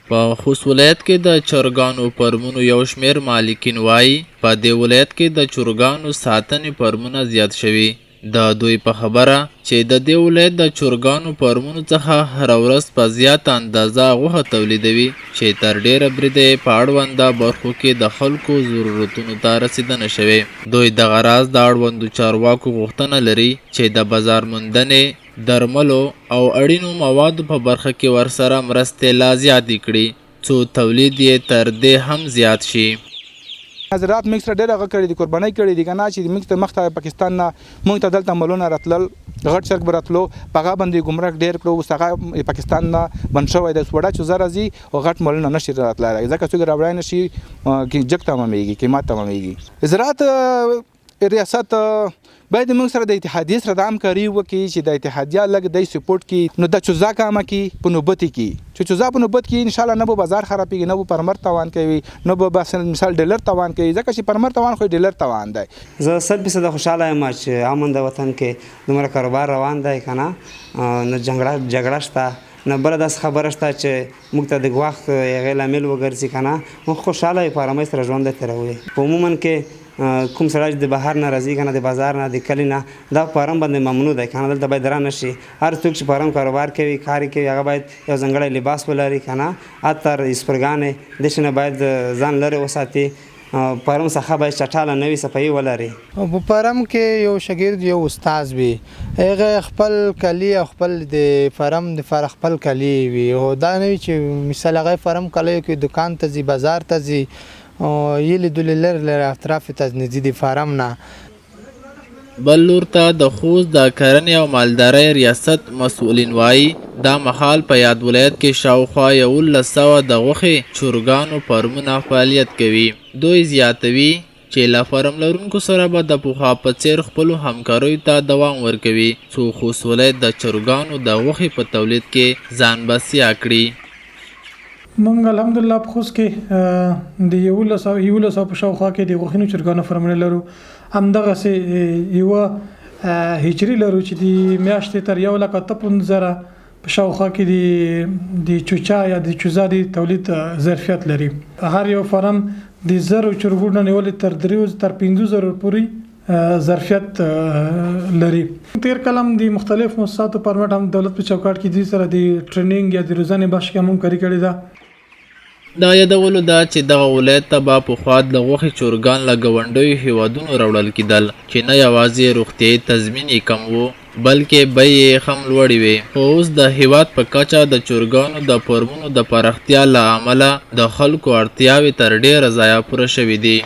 په خوست ولایت کې د چرګانو فرمونو یو شمېر مالکین وایي په دې ولایت کې د چرګانو ساتنې فرمونه زیات شوي. د دوی په خبره چې د دې ولایت د چرګانو فرمونو څخه هره ورځ په زیاته اندازه غوښه تولیدوي چې تر ډېره بریده یې په اړونده برخو کې د خلکو ضرورتونو ته رسېدنه شوې. دوی دغه راز د اړوندو چارواکو غوښتنه لري چې د بازار موندنې، درملو او اړینو موادو په برخه کې ورسره مرستې لا زیاتې کړي څو تولید یې تر دې هم زیات شي. حضرات موږ سره ډېر هغه کړي دي، قربانۍ کړي دي که نه چې موږ ته مخته پاکستان نه موږ ته دلته ملونه راتلل، غټ چرګ به راتلو، په هغه باندې ګمرک ډېر کړو. اوس هغه پاکستان نه بند شوی دی، وړه چوزه راځي او غټ ملونه نشي راتللی ځکه څوک راوړی نشي، جګ تمامېږي، قیمت تمامېږي. زراعت ریاست باید موږ سره د اتحادیې سره د همکاري وکړي چې د اتحادیه لږ دی سپورټ کړي، نو د چوزه کامه کړي، په نوبت یې کړي چې چوزه په نوبت کې انشاءالله نه به بازار خرابېږي، نه به پرمر توان کوي، نه به مثال ډالر توان کوي، ځکه چې پرمر توان خو ډالر توان دی. زه 100% خوشحاله یم چې امن د وطن کې دومره کاروبار روان دی که نه، نه جګړه شته، نه بله داسې خبره شته چې موږ ته د ګواښ هغې لامل وګرځي که نه. موږ خوشحاله یو په ارامۍ سره ژوند تېروو. په عموما کې کوم سړی چې د بهر نه راځي که نه، د بازار نه، د کلي نه، دا په فارم باندې ممنوع دی که نه. دلته باید رانه شي. هر څوک چې فارم کاروبار کوي، کار کوي، هغه باید یو ځانګړی لباس ولري که نه، عطر، سپرګانې، دې شي نه باید ځان لرې وساتي. فارم څخه باید چټاله نه وي، صفایي ولري. په فارم کې یو شاګرد یو استاد وي، هغه خپل کلي او خپل د فارم دپاره خپل کلي وي، او دا نه وي چې مثال هغه فارم کلیو کې دکان ته ځي، بازار ته ځي، یې لیدلې لرې اطراف ته ځي د فارم نه. بل لور ته د خوست د کرنې او مالدارۍ ریاست مسؤلین وایي دا مهال په یاد ولایت کې شاوخوا 1100 د غوښې چرګانو فرمونه فعالیت کوي. دوی زیاتوي چې له فارم لرونکو سره به د پخوا په څېر خپلو همکاریو ته دوام ورکوي څو خوست ولایت د چرګانو د غوښې په تولید کې ځان بسیا کړي. موږ الحمدلله په خوست کې د 1100 په شاوخوا کې د غوښینو چرګانو فرمونه لرو. همدغسې یوه هجري لرو چې د میاشتې تر 1,15,000 په شاوخوا کې د چوچا یا د چوزا د تولید ظرفیت لري. هر یو فارم د 1000 چرګو نه نیولې تر 3,000 تر 5,000 پورې ظرفیت لري. تیر کلم د مختلف مؤسساتو پرمټ هم دولت په چوکاټ کې دي سره د ټریننګ یا د روزانې بخش کې هم همکاري کړې ده. دا یادولو ده چې دغه ولایت ته به پخوا د غوښې چرګان له ګاونډیو هیوادونو راوړل کېدل چې نه یوازې روغتیایي تضمین یې کم و بلکې بیې یې هم لوړې وې. خو اوس د هیواد په کچه د چرګانو د فرمونو د پراختیا له امله د خلکو اړتیاوې تر ډېره ځایه پوره شوې دي.